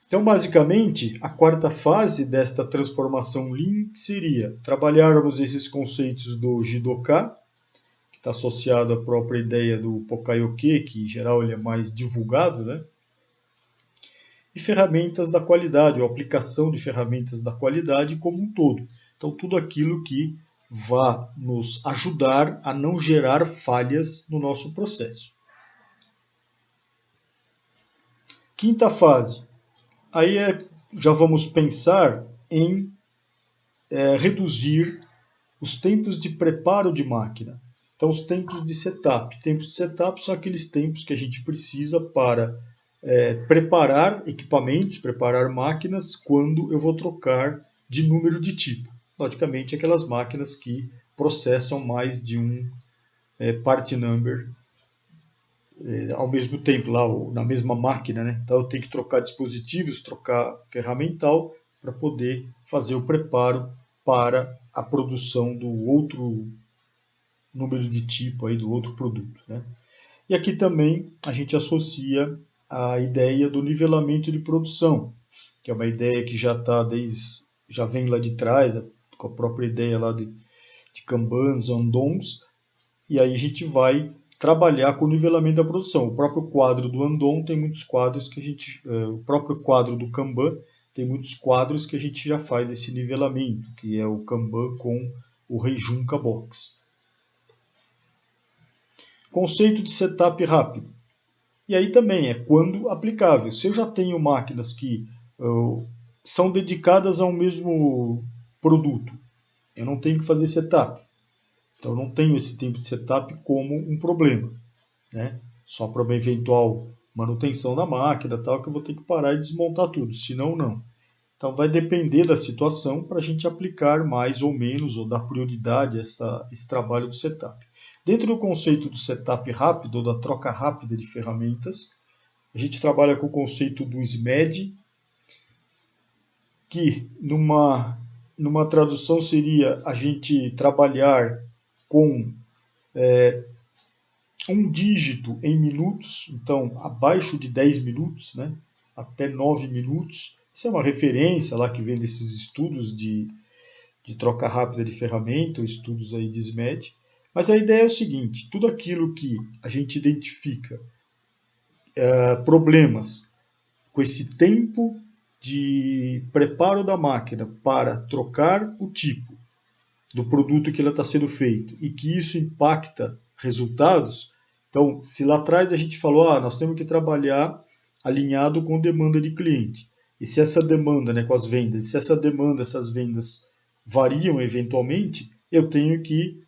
Então, basicamente, a quarta fase desta transformação Lean seria trabalharmos esses conceitos do Jidoka, que está associado à própria ideia do Pokayoke, que em geral ele é mais divulgado, né? E ferramentas da qualidade, ou aplicação de ferramentas da qualidade como um todo. Então, tudo aquilo que vá nos ajudar a não gerar falhas no nosso processo. Quinta fase. Aí já vamos pensar em reduzir os tempos de preparo de máquina. Então, os tempos de setup. Tempos de setup são aqueles tempos que a gente precisa para preparar equipamentos, preparar máquinas, quando eu vou trocar de número de tipo. Logicamente, aquelas máquinas que processam mais de um part number ao mesmo tempo, lá na mesma máquina, né? Então eu tenho que trocar dispositivos, trocar ferramental para poder fazer o preparo para a produção do outro número de tipo aí do outro produto, né? E aqui também a gente associa a ideia do nivelamento de produção, que é uma ideia que já vem lá de trás, com a própria ideia lá de Kanbans, Andons, e aí a gente vai trabalhar com o nivelamento da produção. O próprio quadro do Andon tem muitos quadros que o próprio quadro do Kanban tem muitos quadros que a gente já faz esse nivelamento, que é o Kanban com o Reijunka Box. Conceito de setup rápido. E aí também é quando aplicável. Se eu já tenho máquinas que são dedicadas ao mesmo produto, eu não tenho que fazer setup. Então eu não tenho esse tempo de setup como um problema, né? Só para uma eventual manutenção da máquina, tal, que eu vou ter que parar e desmontar tudo, senão não. Então vai depender da situação para a gente aplicar mais ou menos, ou dar prioridade a esse trabalho do setup. Dentro do conceito do setup rápido, ou da troca rápida de ferramentas, a gente trabalha com o conceito do SMED, que numa tradução seria a gente trabalhar com um dígito em minutos, então abaixo de 10 minutos, né, até 9 minutos. Isso é uma referência lá que vem desses estudos de troca rápida de ferramenta, estudos aí de SMED. Mas a ideia é o seguinte, tudo aquilo que a gente identifica problemas com esse tempo de preparo da máquina para trocar o tipo do produto que ela está sendo feito e que isso impacta resultados. Então, se lá atrás a gente falou, nós temos que trabalhar alinhado com demanda de cliente. E se essa demanda, né, com as vendas, se essa demanda, essas vendas variam eventualmente, eu tenho que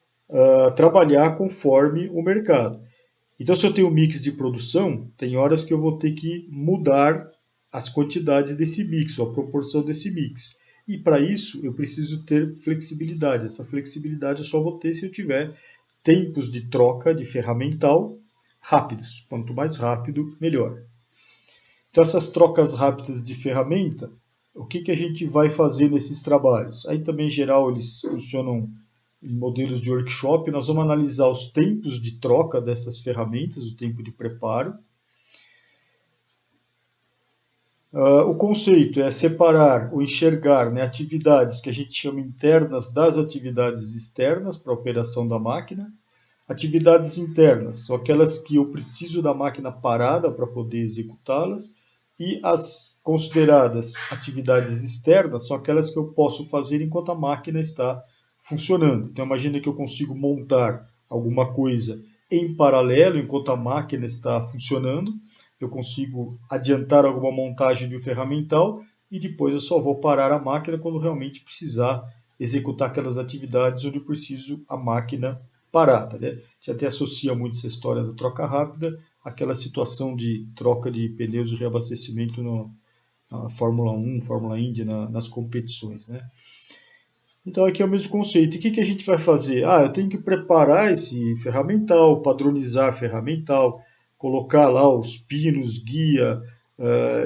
trabalhar conforme o mercado. Então, se eu tenho um mix de produção, tem horas que eu vou ter que mudar as quantidades desse mix, ou a proporção desse mix. E para isso, eu preciso ter flexibilidade. Essa flexibilidade eu só vou ter se eu tiver tempos de troca de ferramental rápidos. Quanto mais rápido, melhor. Então, essas trocas rápidas de ferramenta, o que a gente vai fazer nesses trabalhos? Aí também, em geral, eles funcionam em modelos de workshop. Nós vamos analisar os tempos de troca dessas ferramentas, o tempo de preparo. O conceito é separar ou enxergar, né, atividades que a gente chama internas das atividades externas para a operação da máquina. Atividades internas são aquelas que eu preciso da máquina parada para poder executá-las, e as consideradas atividades externas são aquelas que eu posso fazer enquanto a máquina está funcionando. Então imagina que eu consigo montar alguma coisa em paralelo enquanto a máquina está funcionando. Eu consigo adiantar alguma montagem de um ferramental e depois eu só vou parar a máquina quando realmente precisar executar aquelas atividades onde eu preciso a máquina parada, né? A gente até associa muito essa história da troca rápida àquela situação de troca de pneus de reabastecimento na Fórmula 1, Fórmula Indy, nas competições, né? Então aqui é o mesmo conceito. E o que a gente vai fazer? Eu tenho que preparar esse ferramental, padronizar ferramental, colocar lá os pinos, guia,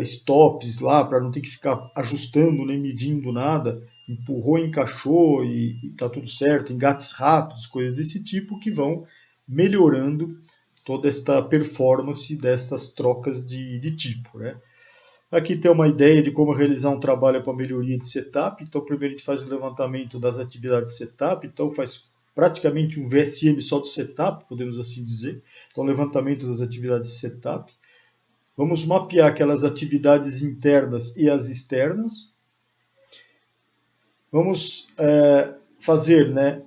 stops lá, para não ter que ficar ajustando nem medindo nada. Empurrou, encaixou e está tudo certo. Engates rápidos, coisas desse tipo que vão melhorando toda esta performance dessas trocas de tipo, né? Aqui tem uma ideia de como realizar um trabalho para melhoria de setup. Então, primeiro a gente faz o levantamento das atividades de setup. Então, faz praticamente um VSM só do setup, podemos assim dizer. Então, levantamento das atividades de setup. Vamos mapear aquelas atividades internas e as externas. Vamos fazer, né,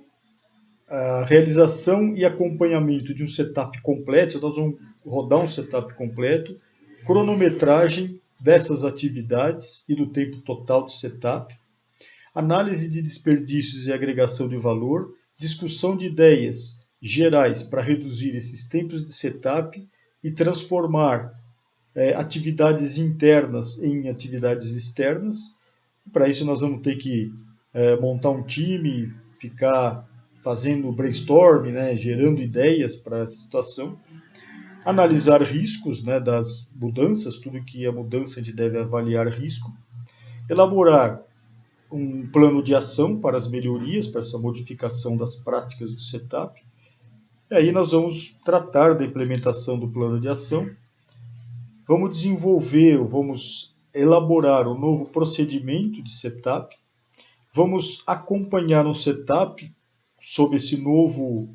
a realização e acompanhamento de um setup completo. Nós vamos rodar um setup completo, cronometragem dessas atividades e do tempo total de setup, análise de desperdícios e agregação de valor, discussão de ideias gerais para reduzir esses tempos de setup e transformar atividades internas em atividades externas. Para isso nós vamos ter que montar um time, ficar fazendo brainstorming, né, gerando ideias para essa situação, analisar riscos, né, das mudanças, tudo que é mudança a gente deve avaliar risco, elaborar um plano de ação para as melhorias, para essa modificação das práticas do setup, e aí nós vamos tratar da implementação do plano de ação, vamos desenvolver, vamos elaborar um novo procedimento de setup, vamos acompanhar um setup sob esse novo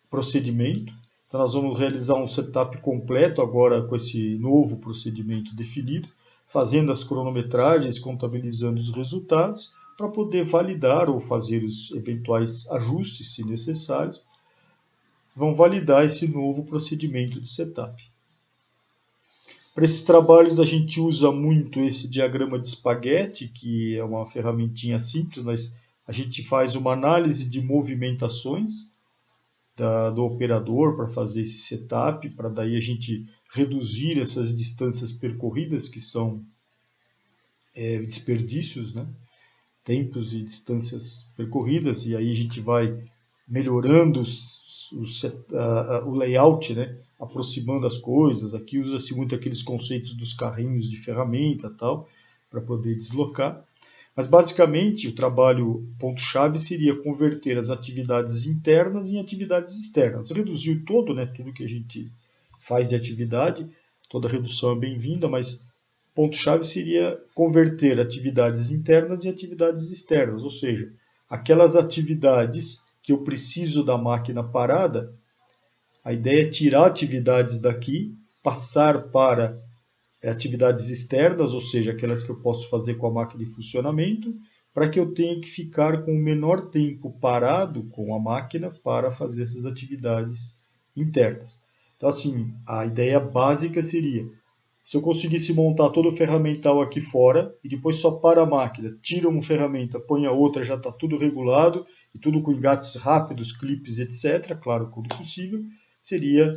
procedimento. Então, nós vamos realizar um setup completo agora com esse novo procedimento definido, fazendo as cronometragens, contabilizando os resultados, para poder validar ou fazer os eventuais ajustes, se necessários. Vão validar esse novo procedimento de setup. Para esses trabalhos a gente usa muito esse diagrama de espaguete, que é uma ferramentinha simples, mas a gente faz uma análise de movimentações do operador para fazer esse setup, para daí a gente reduzir essas distâncias percorridas, que são desperdícios, né? Tempos e distâncias percorridas, e aí a gente vai melhorando o layout, né? Aproximando as coisas. Aqui usa-se muito aqueles conceitos dos carrinhos de ferramenta tal, para poder deslocar. Mas basicamente o trabalho ponto-chave seria converter as atividades internas em atividades externas. Reduzir todo, né, tudo que a gente faz de atividade, toda redução é bem-vinda, mas ponto-chave seria converter atividades internas em atividades externas, ou seja, aquelas atividades que eu preciso da máquina parada, a ideia é tirar atividades daqui, passar para atividades externas, ou seja, aquelas que eu posso fazer com a máquina em funcionamento, para que eu tenha que ficar com o menor tempo parado com a máquina para fazer essas atividades internas. Então, assim, a ideia básica seria, se eu conseguisse montar todo o ferramental aqui fora e depois só para a máquina, tira uma ferramenta, põe a outra, já está tudo regulado e tudo com engates rápidos, clipes, etc., claro, quando possível, seria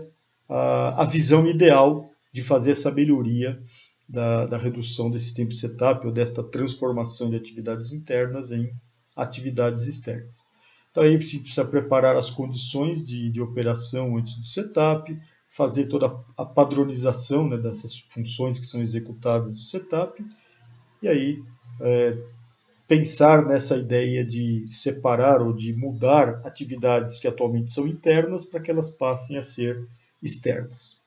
a visão ideal de fazer essa melhoria da redução desse tempo de setup ou desta transformação de atividades internas em atividades externas. Então aí precisa preparar as condições de operação antes do setup, fazer toda a padronização, né, dessas funções que são executadas do setup, e aí pensar nessa ideia de separar ou de mudar atividades que atualmente são internas para que elas passem a ser externas.